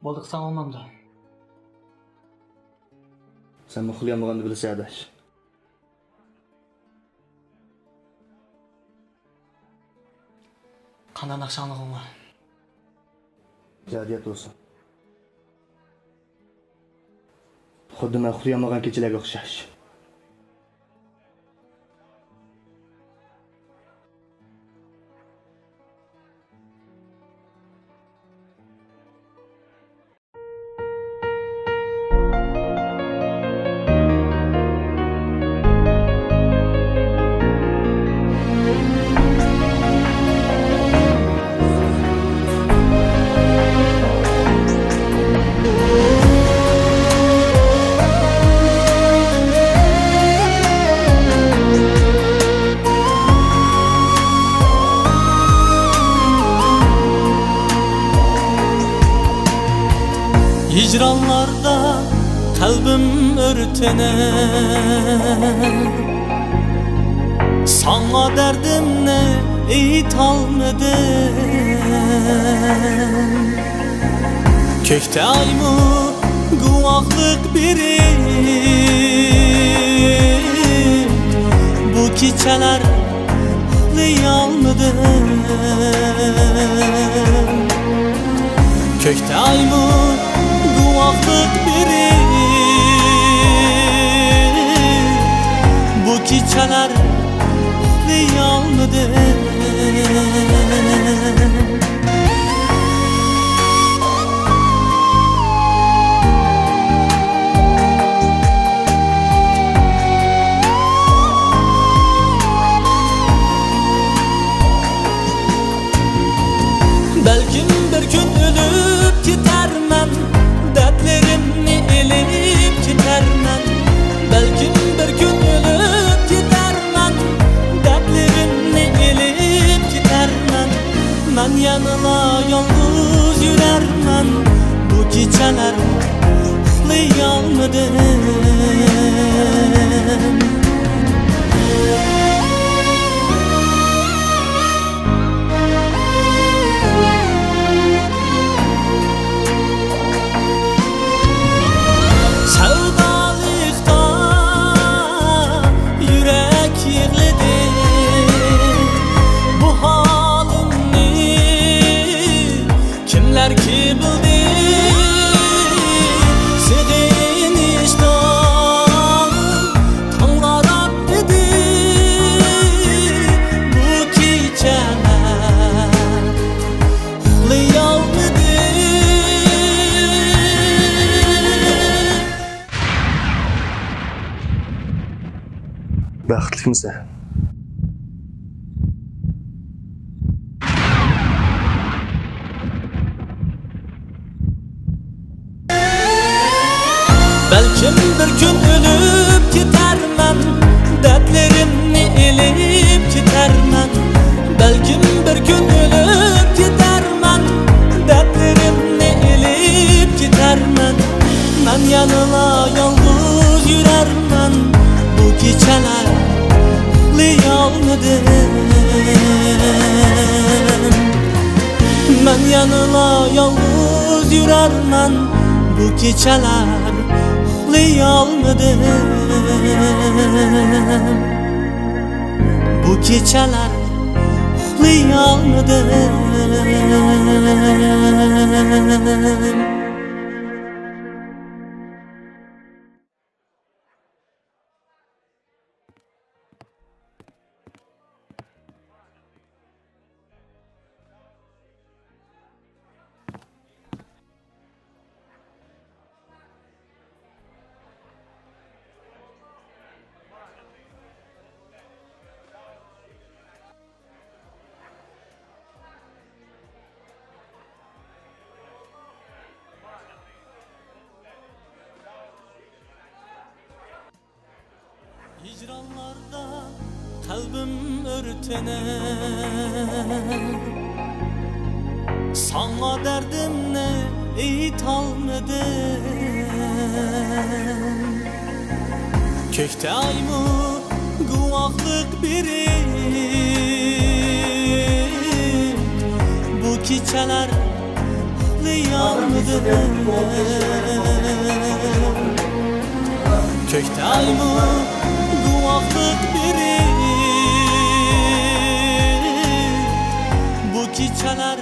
Bolduk sağ olmam da. Sen uxlayamaganda bilsa adaş. Qandan akşanlığın var? Cadiyet olsun. Xuddi men uxlayamagan kechalarga o'xshash. Hicranlarda kalbim örtener, sana derdimle aytolmadim. Kökte aymu guvohlik biri, bu kechalar uxlayolmadim. Kökte aymu guvohlik biri, bu kechalar uxlayolmadim. Belkim bir gün ölüp gidermen, dertlerimni elip gidermen. Belkim bir gün ölüp gidermen, dertlerimni elip gidermen. Men yanına yalnız yürermen, bu kechalar uxlayolmadim. Sevdalıkta yürek yığladı, bu halimni kimler ki bildi. Sevinişten tağlar attı, bu kechalar uxlayolmadim. Baxtlisan? Belkim bir gün ölüp gidermen, dertlerimni elip gidermen. Belkim bir gün ölüp gidermen, dertlerimni elip gidermen. Men yanına yalnız yürermen, bu kechalar uxlayolmadim. Men yanına yalnız yürermen, bu kechalar uxlayolmadim. Bu kechalar uxlayolmadim. Hicranlarda kalbim örtener, sana derdimle aytolmadim. Kökte aymu guvohlik biri, bu kechalar uxlayolmadim. Ko'kdaymi guvohlik berir bu kechalar